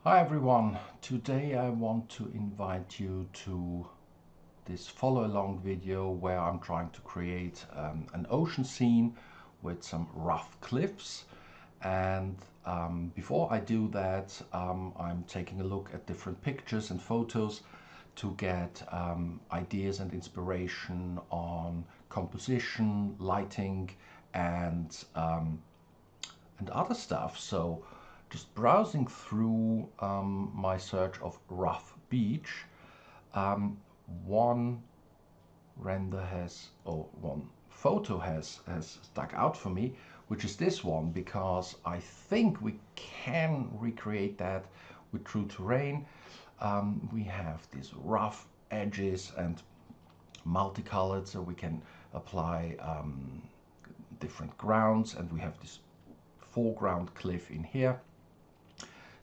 Hi everyone, today I want to invite you to this follow along video where I'm trying to create an ocean scene with some rough cliffs. And before I do that, I'm taking a look at different pictures and photos to get ideas and inspiration on composition, lighting, and other stuff. So just browsing through my search of rough beach, one render has, or one photo has stuck out for me, which is this one, because I think we can recreate that with true terrain. We have these rough edges and multicolored, so we can apply different grounds, and we have this foreground cliff in here.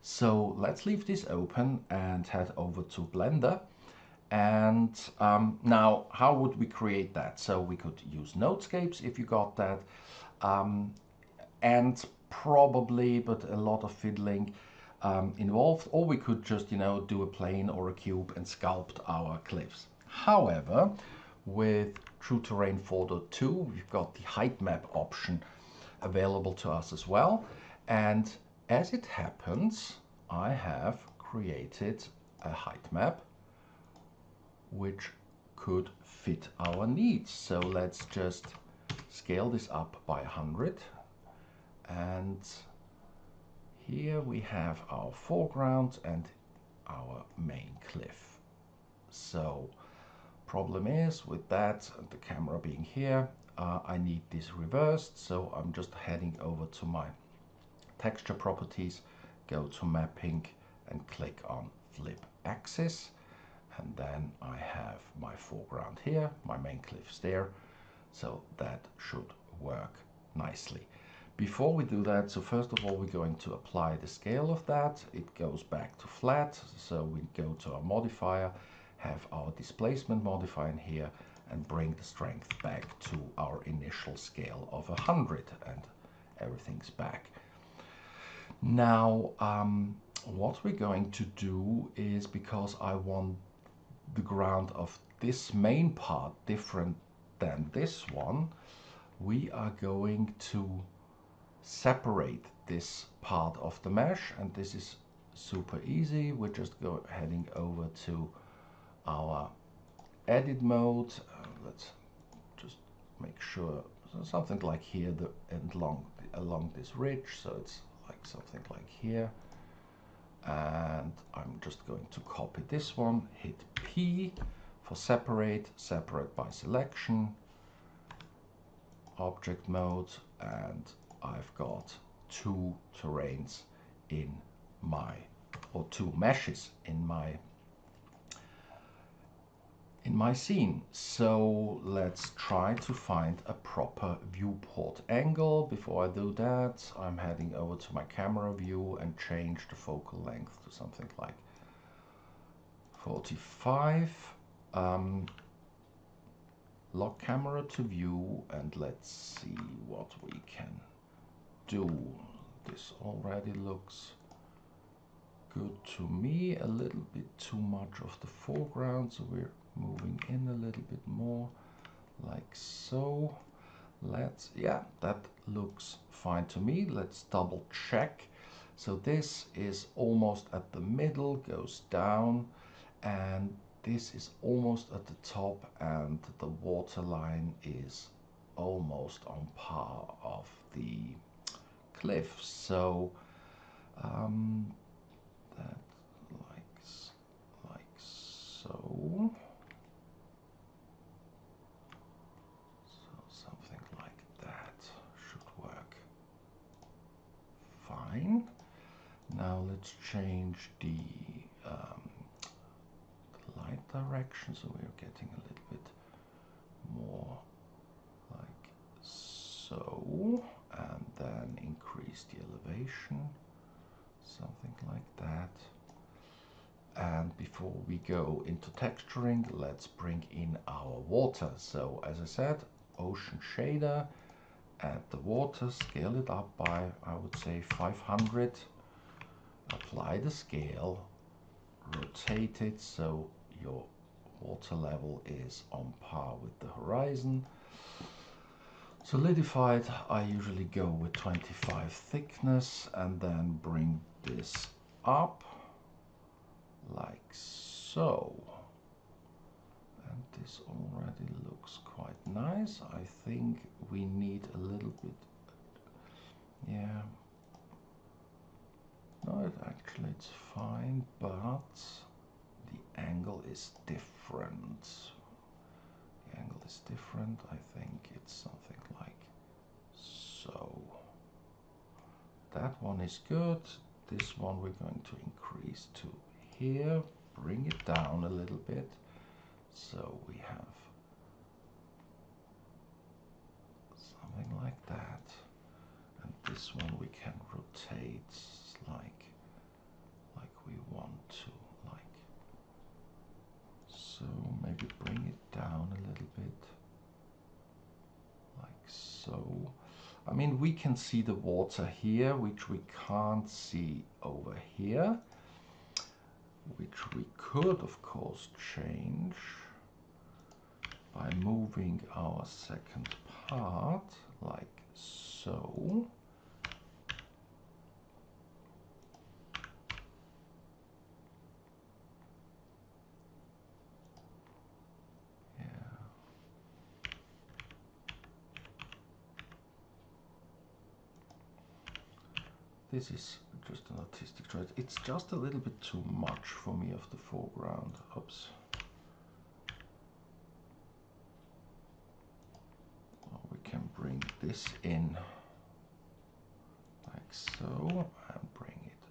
So let's leave this open and head over to Blender. And now, how would we create that? So we could use Nodescapes if you got that, and probably, but a lot of fiddling involved, or we could just, do a plane or a cube and sculpt our cliffs. However, with True Terrain 4.2, we've got the Heightmap option available to us as well. And as it happens, I have created a Heightmap which could fit our needs. So let's just scale this up by 100. And here we have our foreground and our main cliff. So problem is with that, the camera being here, I need this reversed. So I'm just heading over to my texture properties, go to mapping and click on flip axis. And then I have my foreground here, my main cliffs there. So that should work nicely. Before we do that, so first of all, we're going to apply the scale of that. It goes back to flat. So we go to our modifier, have our displacement modifier in here, and bring the strength back to our initial scale of 100, and everything's back. Now, what we're going to do is, because I want the ground of this main part different than this one, we are going to separate this part of the mesh, and this is super easy. We're just heading over to our edit mode. Let's just make sure, so something like here, along this ridge, so it's like something like here. And I'm just going to copy this one, hit P for separate by selection, object mode, and I've got two terrains in my, or two meshes in my scene. So let's try to find a proper viewport angle. Before I do that, I'm heading over to my camera view and change the focal length to something like 45. Lock camera to view, and let's see what we can do. This already looks good to me. A little bit too much of the foreground, so we're moving in a little bit more, like so. Yeah, that looks fine to me. Let's double check. So this is almost at the middle, goes down, and this is almost at the top, and the waterline is almost on par of the cliff. So that like so. Something like that should work fine. Now let's change the light direction, so we're getting a little bit more like so, and then increase the elevation, something like that. And before we go into texturing, let's bring in our water. So as I said, ocean shader, add the water, scale it up by, I would say, 500. apply the scale, rotate it so your water level is on par with the horizon. Solidified, I usually go with 25 thickness and then bring this up like so. And this already looks quite nice. I think we need a little bit, yeah. No, actually it's fine, but the angle is different. The angle is different. I think it's something like so. That one is good. This one we're going to increase to here, bring it down a little bit. So we have something like that. And this one we can rotate like we want to, like so. Maybe bring it down a little bit, like so. I mean, we can see the water here, which we can't see over here, which we could, of course, change by moving our second part, like so. This is just an artistic choice. It's just a little bit too much for me of the foreground. Oops. Well, we can bring this in like so and bring it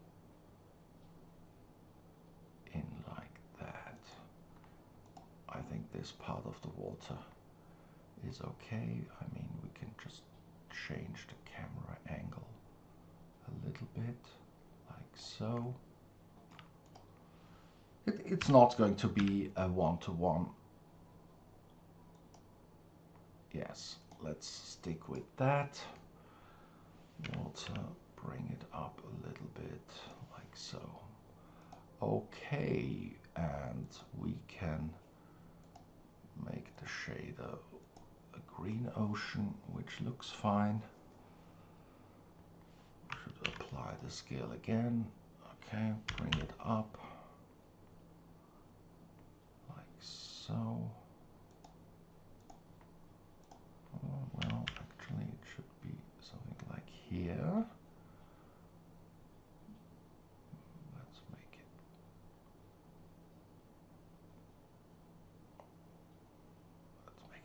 in like that. I think this part of the water is okay. I mean, we can just change the camera angle a little bit, like so. It's not going to be a one-to-one. Yes, let's stick with that. Water, bring it up a little bit, like so. Okay, and we can make the shader a green ocean, which looks fine. Apply the scale again. Okay, bring it up like so. Oh, well, actually it should be something like here. Let's make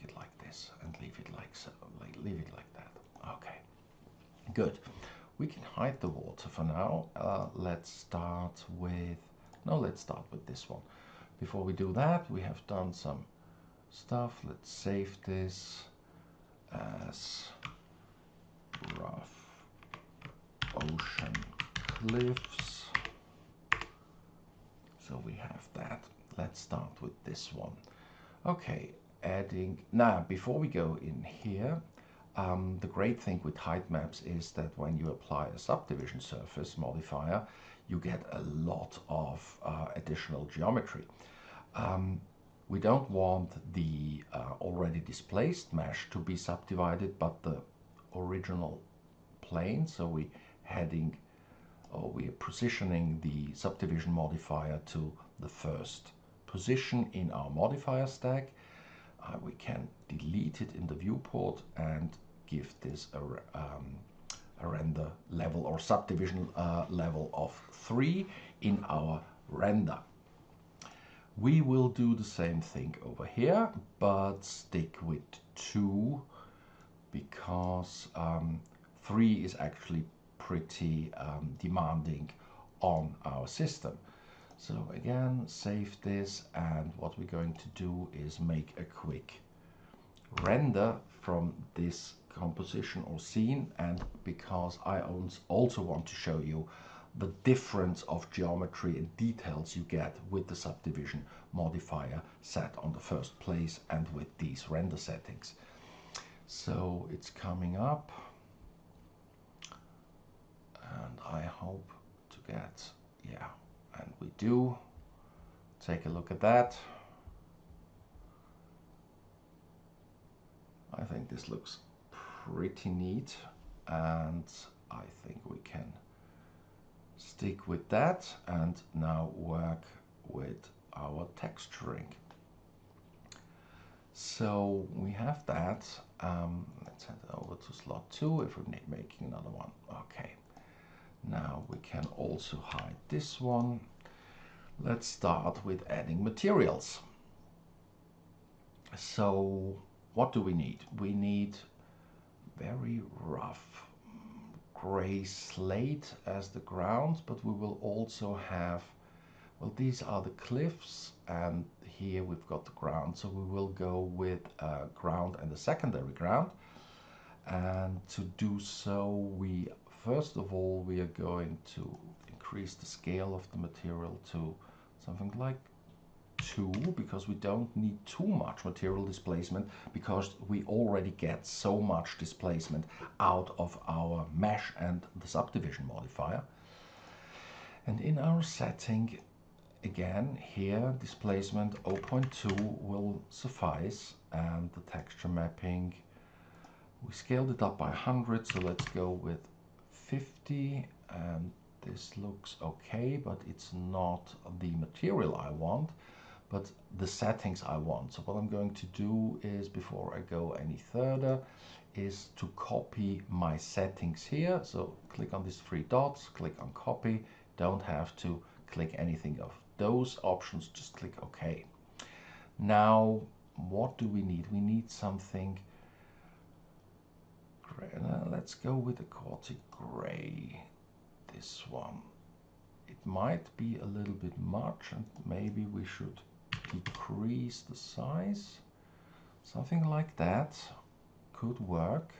it like this and leave it like so, leave it like that. Okay, good. We can hide the water for now. Let's start with this one. Before we do that, we have done some stuff. Let's save this as rough ocean cliffs. So we have that. Let's start with this one. Okay, adding, now before we go in here, the great thing with Heightmaps is that when you apply a subdivision surface modifier, you get a lot of additional geometry. We don't want the already displaced mesh to be subdivided, but the original plane. So we are positioning the subdivision modifier to the first position in our modifier stack. We can delete it in the viewport and give this a render level or subdivision level of 3 in our render. We will do the same thing over here, but stick with 2 because 3 is actually pretty demanding on our system. So again, save this, and what we're going to do is make a quick render from this composition or scene, and because I also want to show you the difference of geometry and details you get with the subdivision modifier set on the first place and with these render settings. So it's coming up, and I hope to get Yeah, and we do. Take a look at that. I think this looks pretty neat, and I think we can stick with that and now work with our texturing. So we have that. Let's head over to slot 2 if we're making another one. Okay. Now we can also hide this one. Let's start with adding materials. So what do we need? We need very rough gray slate as the ground, but we will also have, well, these are the cliffs, and here we've got the ground, so we will go with a ground and a secondary ground. And to do so, first of all we are going to increase the scale of the material to something like 2, because we don't need too much material displacement, because we already get so much displacement out of our mesh and the subdivision modifier. And in our setting, again, here displacement 0.2 will suffice, and the texture mapping, we scaled it up by 100, so let's go with 50, and this looks okay, but it's not the material I want, but the settings I want. So what I'm going to do is, before I go any further, is to copy my settings here. So click on these 3 dots, click on copy, don't have to click anything of those options, just click OK. Now what do we need? We need something gray. Let's go with aquatic gray, this one. It might be a little bit much, and maybe we should decrease the size. Something like that could work,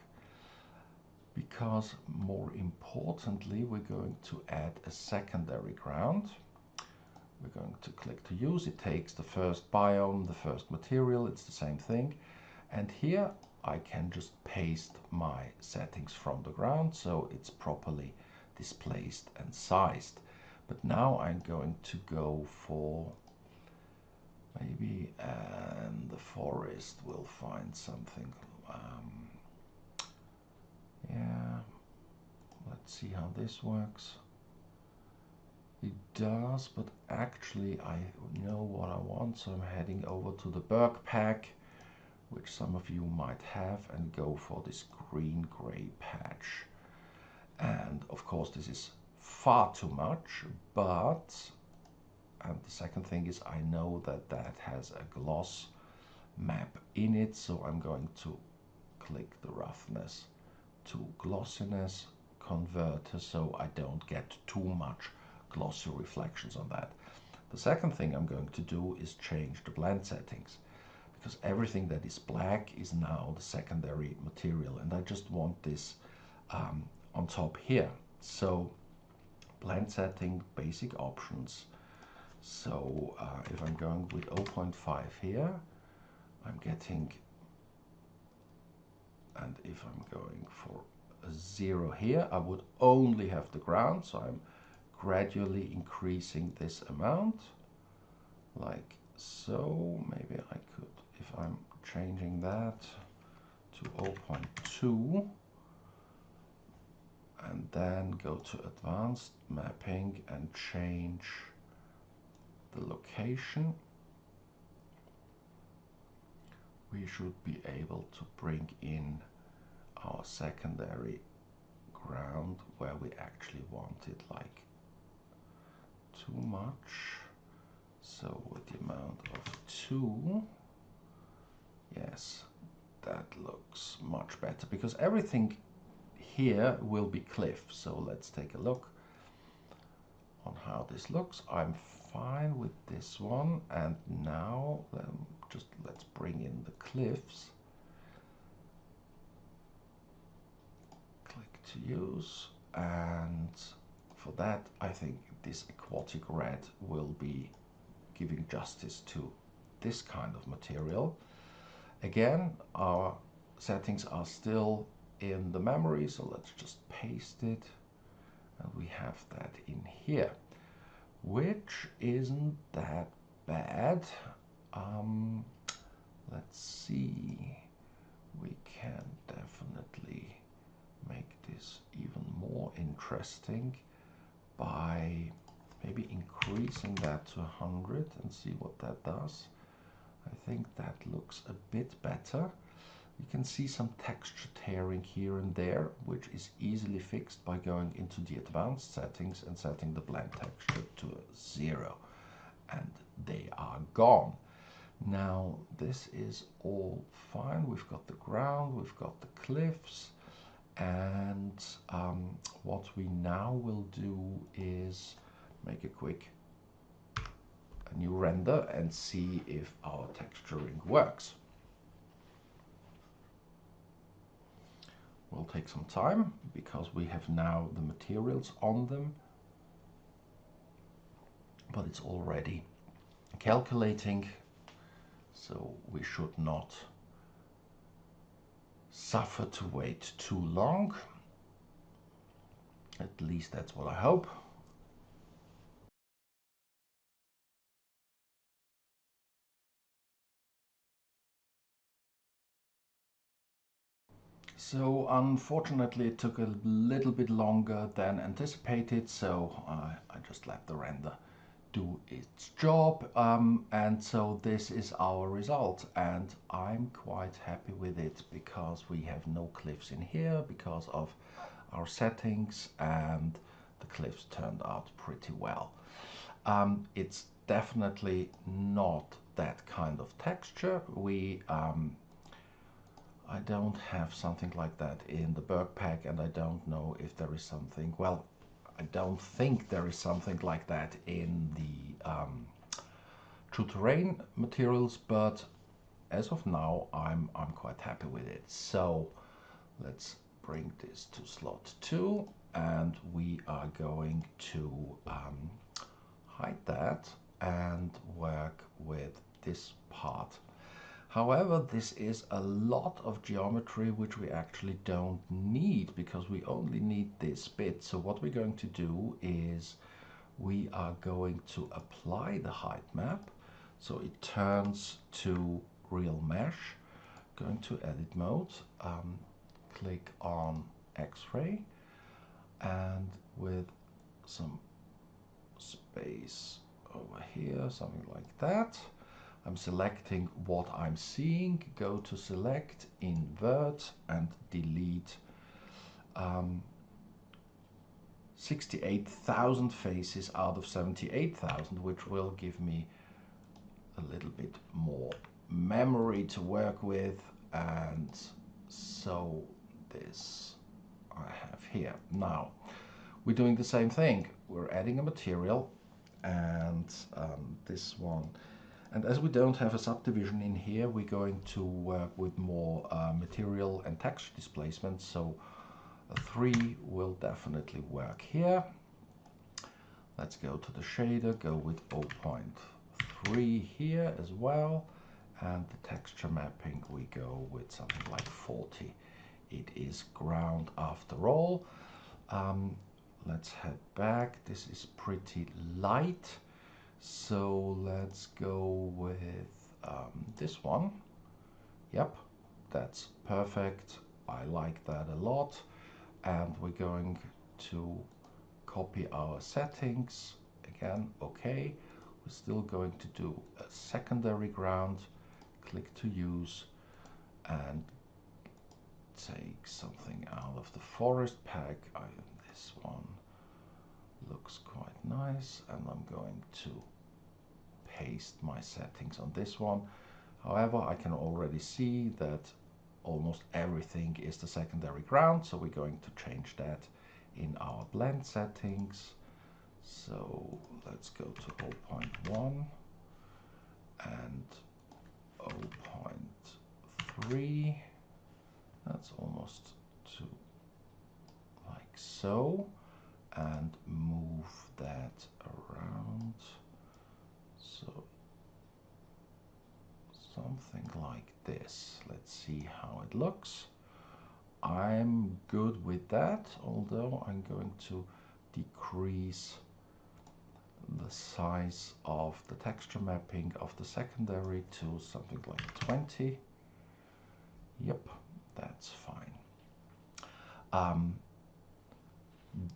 because more importantly we're going to add a secondary ground. We're going to click to use. It takes the first biome, the first material, it's the same thing. And here I can just paste my settings from the ground, so it's properly displaced and sized. But now I'm going to go for maybe, and the forest will find something. Yeah, let's see how this works. It does, but actually I know what I want, so I'm heading over to the Berg pack, which some of you might have, and go for this green-gray patch. And of course this is far too much, but, and the second thing is, I know that that has a gloss map in it, so I'm going to click the roughness to glossiness converter, so I don't get too much glossy reflections on that. The second thing I'm going to do is change the blend settings, because everything that is black is now the secondary material, and I just want this on top here. So blend setting, basic options. So if I'm going with 0.5 here, I'm getting, and if I'm going for a 0 here, I would only have the ground, so I'm gradually increasing this amount, like so. Maybe I could, if I'm changing that to 0.2, and then go to advanced mapping and change the location, we should be able to bring in our secondary ground where we actually want it, like too much. So with the amount of 2, yes, that looks much better, because everything here will be cliff. So let's take a look on how this looks. I'm fine with this one, and now just let's bring in the cliffs. Click to use, and for that I think this aquatic red will be giving justice to this kind of material. Again, our settings are still in the memory, so let's just paste it, and we have that in here. which isn't that bad. Let's see, we can definitely make this even more interesting by maybe increasing that to 100 and see what that does. I think that looks a bit better. You can see some texture tearing here and there, which is easily fixed by going into the advanced settings and setting the blend texture to 0. And they are gone. Now this is all fine. We've got the ground, we've got the cliffs, and what we now will do is make a new render and see if our texturing works. Will take some time because we have now the materials on them, but it's already calculating, so we should not suffer to wait too long. At least that's what I hope. So unfortunately it took a little bit longer than anticipated, so I just let the render do its job, and so this is our result, and I'm quite happy with it because we have no cliffs in here because of our settings, and the cliffs turned out pretty well. It's definitely not that kind of texture. I don't have something like that in the Berg pack, and I don't know if there is something, well, I don't think there is something like that in the True Terrain materials, but as of now I'm quite happy with it. So let's bring this to slot 2, and we are going to hide that and work with this part. However, this is a lot of geometry which we actually don't need because we only need this bit. So what we're going to do is we are going to apply the height map so it turns to real mesh. Going to edit mode, click on X-ray, and with some space over here, something like that. I'm selecting what I'm seeing, go to select, invert, and delete 68,000 faces out of 78,000, which will give me a little bit more memory to work with, and so this I have here. Now we're doing the same thing. We're adding a material, and this one. And as we don't have a subdivision in here, we're going to work with more material and texture displacement. So a 3 will definitely work here. Let's go to the shader, go with 0.3 here as well. And the texture mapping, we go with something like 40. It is ground after all. Let's head back. This is pretty light. So let's go with this one. Yep, that's perfect. I like that a lot. And we're going to copy our settings. Again, okay. We're still going to do a secondary ground. Click to use and take something out of the forest pack. This one looks quite nice, and I'm going to paste my settings on this one. However, I can already see that almost everything is the secondary ground, so we're going to change that in our blend settings. So let's go to 0.1 and 0.3. That's almost to like so, and move that around, so something like this. Let's see how it looks. I'm good with that, although I'm going to decrease the size of the texture mapping of the secondary to something like 20. Yep, that's fine.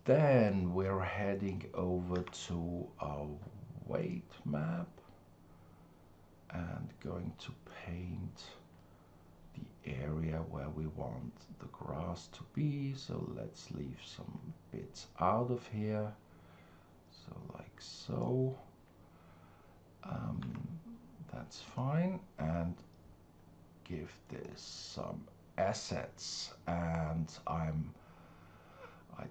Then we're heading over to our weight map and going to paint the area where we want the grass to be. So let's leave some bits out of here. So like so. That's fine. And give this some assets. And I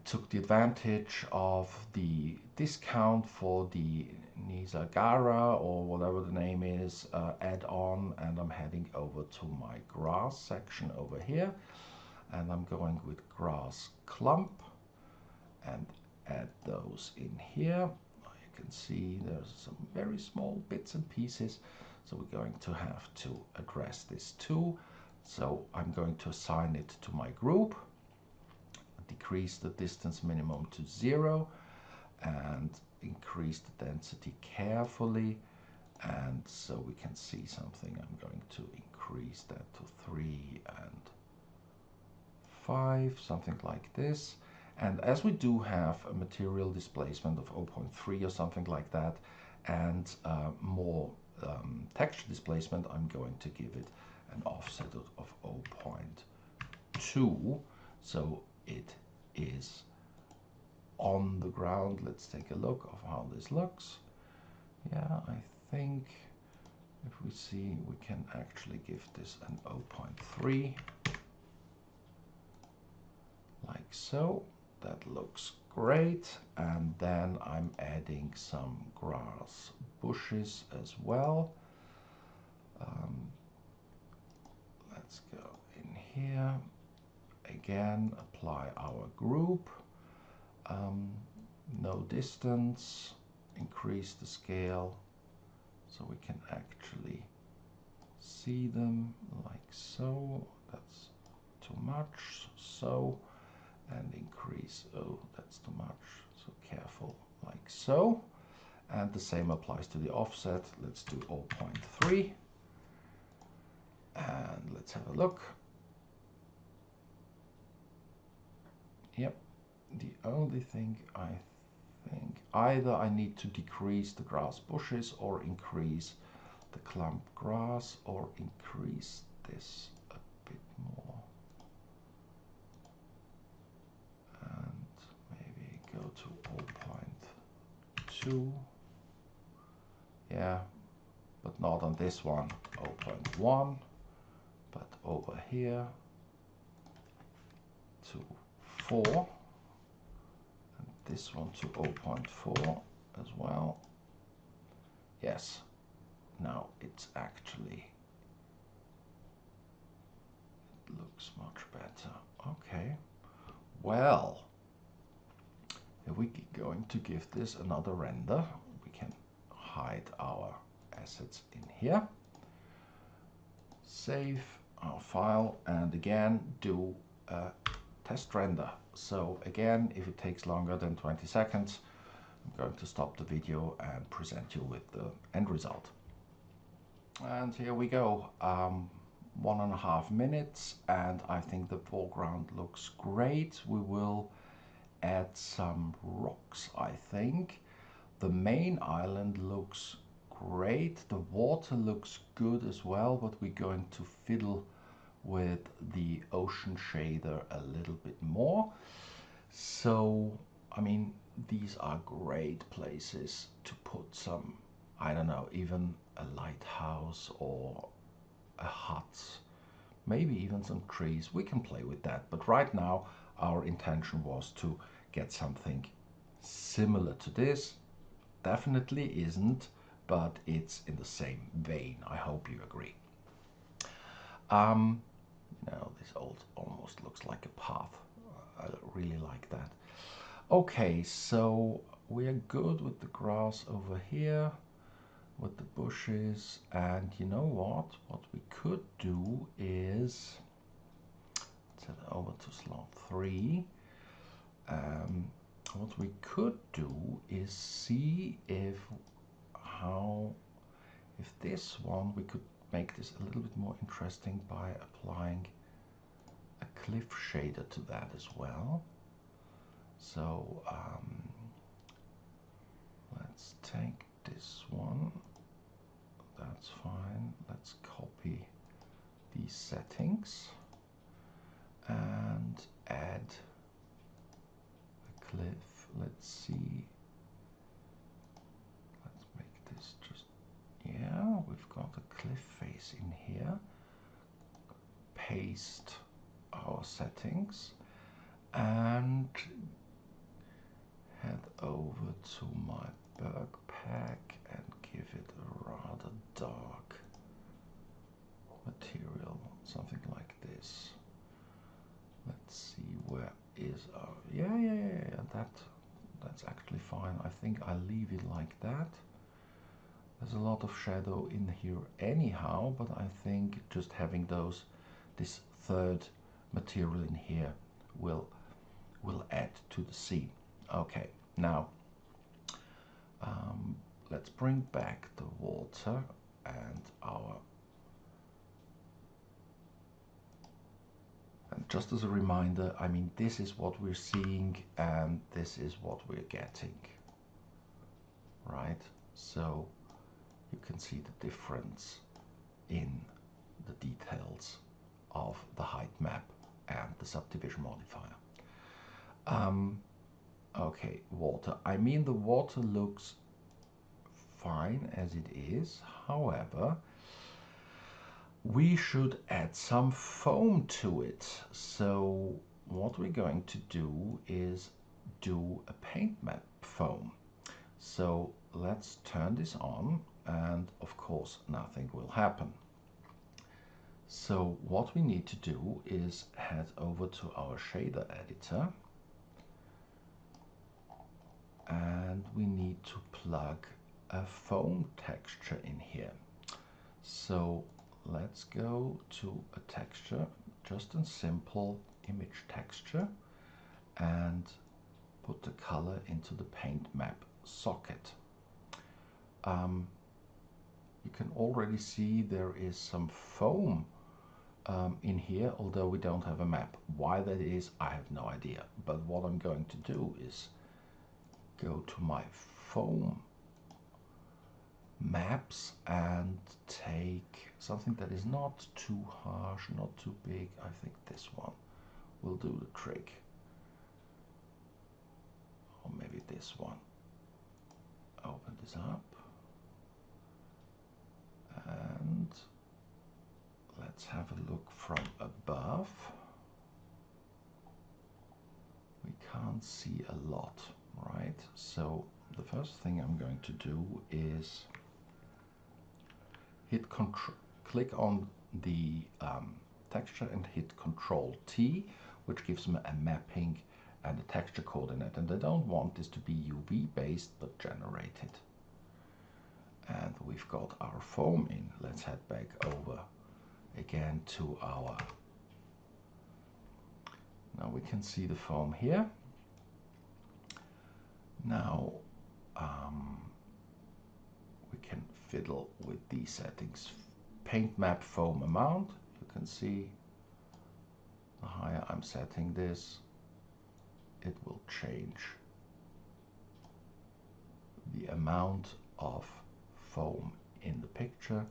took the advantage of the discount for the Nisagara, or whatever the name is, add-on, and I'm heading over to my grass section over here, and I'm going with grass clump and add those in here. You can see there's some very small bits and pieces, so we're going to have to address this too. So I'm going to assign it to my group, decrease the distance minimum to 0, and increase the density carefully, and so we can see something. I'm going to increase that to 3 and 5, something like this. And as we do have a material displacement of 0.3 or something like that, and more texture displacement, I'm going to give it an offset of 0.2, so it is on the ground. Let's take a look of how this looks. Yeah, I think if we see, we can actually give this an 0.3, like so. That looks great. And then I'm adding some grass bushes as well. Let's go in here. Again, apply our group. No distance, increase the scale so we can actually see them like so. That's too much, so, and increase, oh, that's too much, so careful, like so. And the same applies to the offset. Let's do 0.3, and let's have a look. Yep. The only thing I think, either I need to decrease the grass bushes or increase the clump grass, or increase this a bit more. And maybe go to 0.2. Yeah, but not on this one, 0.1, but over here to 4. This one to 0.4 as well. Yes, now it's actually, it looks much better. Okay, well, if we're going to give this another render, we can hide our assets in here, save our file, and again do a test render. So again, if it takes longer than 20 seconds, I'm going to stop the video and present you with the end result. And here we go, 1.5 minutes, and I think the foreground looks great. We will add some rocks, I think. The main island looks great. The water looks good as well, but we're going to fiddle with the ocean shader a little bit more. So, I mean, these are great places to put some, I don't know, even a lighthouse or a hut, maybe even some trees. We can play with that, but right now our intention was to get something similar to this. Definitely isn't, but it's in the same vein. I hope you agree. Now this almost looks like a path. I really like that. Okay, so we're good with the grass over here, with the bushes, and you know what we could do is set it over to slot 3. what we could do is see if this one, we could make this a little bit more interesting by applying a cliff shader to that as well. So let's take this one, that's fine. Let's copy these settings and add a cliff. Let's see, let's make this just, yeah, we've got a cliff face in here. Paste our settings and head over to my Berg pack and give it a rather dark material, something like this. Let's see, where is our, yeah, that's actually fine. I think I'll leave it like that. There's a lot of shadow in here anyhow, but I think just having this third material in here will add to the scene. Okay, now let's bring back the water and just as a reminder, I mean, this is what we're seeing and this is what we're getting, right? So you can see the difference in the details of the Heightmap and the subdivision modifier. Okay, water. I mean, the water looks fine as it is. However, we should add some foam to it. So what we're going to do is do a paint map foam. So let's turn this on, and of course nothing will happen. So what we need to do is head over to our shader editor, and we need to plug a foam texture in here. So let's go to a texture, just a simple image texture, and put the color into the paint map socket. You can already see there is some foam in here, although we don't have a map. Why that is, I have no idea. But what I'm going to do is go to my foam maps and take something that is not too harsh, not too big. I think this one will do the trick. Or maybe this one. Open this up. And let's have a look from above. We can't see a lot, right? So the first thing I'm going to do is click on the texture and hit Control T, which gives me a mapping and a texture coordinate. And I don't want this to be UV based, but generated. And we've got our foam in. Let's head back over again to our, now we can see the foam here. Now we can fiddle with these settings. Paint map foam amount, you can see the higher I'm setting this, it will change the amount of foam in the picture.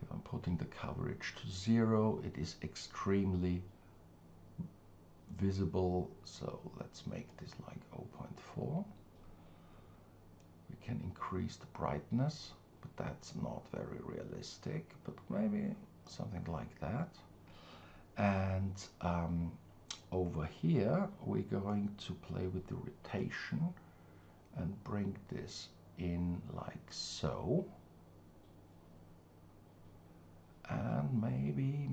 If I'm putting the coverage to 0, it is extremely visible, so let's make this like 0.4. We can increase the brightness, but that's not very realistic, but maybe something like that. And over here we're going to play with the rotation and bring this in like so, and maybe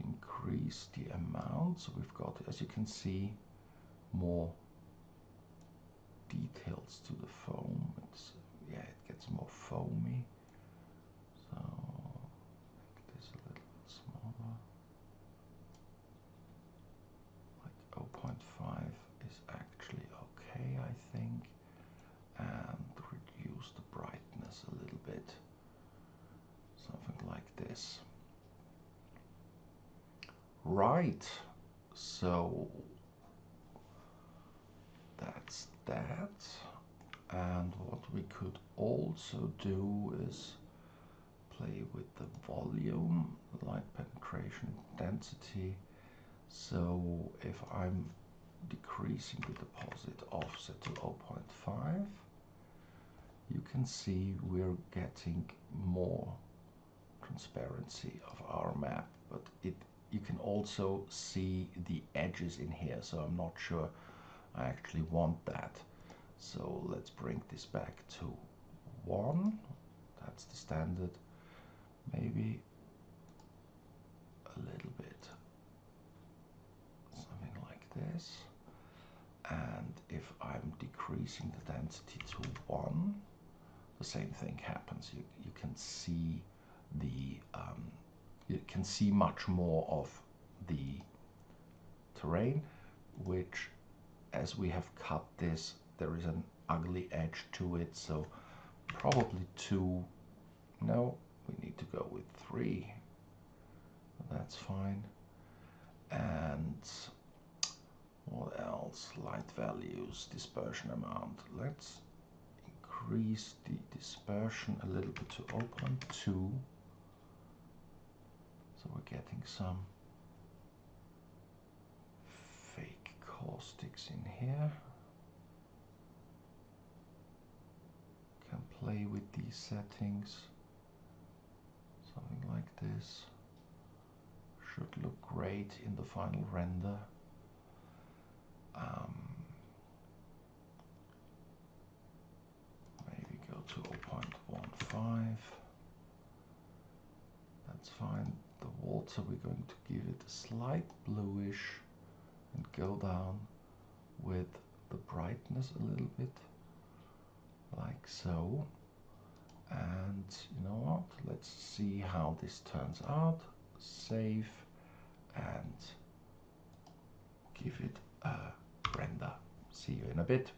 increase the amount, so we've got, as you can see, more details to the foam. It's, yeah, it gets more foamy, so make this a little bit smaller right, so that's that. And what we could also do is play with the volume, light penetration, density. So if I'm decreasing the deposit offset to 0.5, you can see we're getting more transparency of our map, but you can also see the edges in here, so I'm not sure I actually want that. So let's bring this back to 1. That's the standard. Maybe a little bit, something like this. And if I'm decreasing the density to 1, the same thing happens. You can see the you can see much more of the terrain, which, as we have cut this, there is an ugly edge to it, so probably 2. No, we need to go with 3. That's fine. And what else? Light values, dispersion amount. Let's increase the dispersion a little bit to 0.2. So we're getting some fake caustics in here. Can play with these settings. Something like this. Should look great in the final render. Maybe go to 0.15. That's fine. The water, we're going to give it a slight bluish and go down with the brightness a little bit, like so. And you know what? Let's see how this turns out. Save and give it a render. See you in a bit.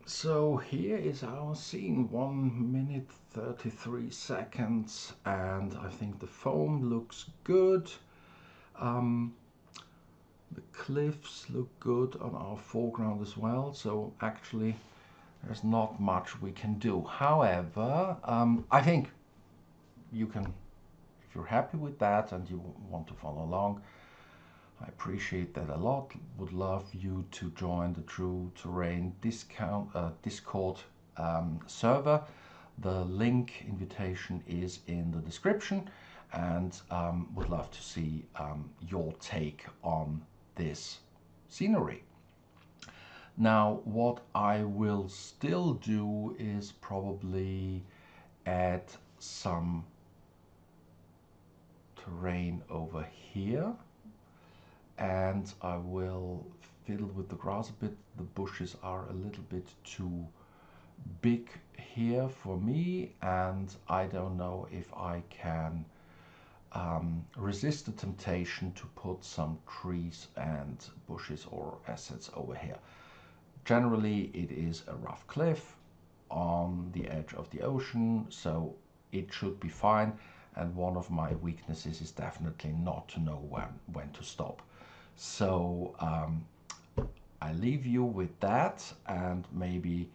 So here is our scene, 1 minute 33 seconds, and I think the foam looks good. The cliffs look good on our foreground as well, so actually there's not much we can do. However, I think you can, if you're happy with that and you want to follow along, I appreciate that a lot. Would love you to join the True Terrain Discord server. The link invitation is in the description, and would love to see your take on this scenery. Now, what I will still do is probably add some terrain over here, and I will fiddle with the grass a bit. The bushes are a little bit too big here for me, and I don't know if I can resist the temptation to put some trees and bushes or assets over here. Generally, it is a rough cliff on the edge of the ocean, so it should be fine. And one of my weaknesses is definitely not to know when to stop. So I leave you with that and maybe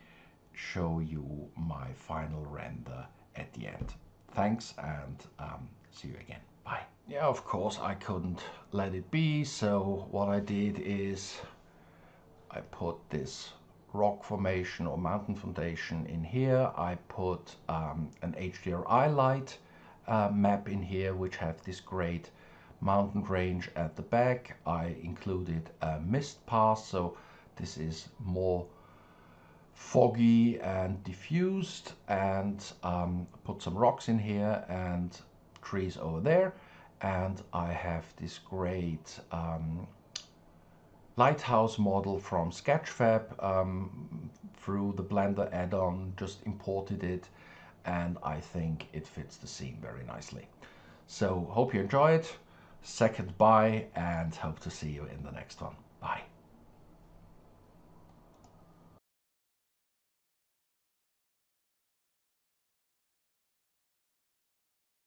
show you my final render at the end. Thanks, and see you again. Bye. Yeah, of course I couldn't let it be, so what I did is I put this rock formation or mountain foundation in here. I put an HDRI light map in here, which have this great mountain range at the back. I included a mist path, so this is more foggy and diffused, and put some rocks in here and trees over there. And I have this great lighthouse model from Sketchfab through the Blender add-on, just imported it, and I think it fits the scene very nicely. So hope you enjoy it. Second bye, and hope to see you in the next one.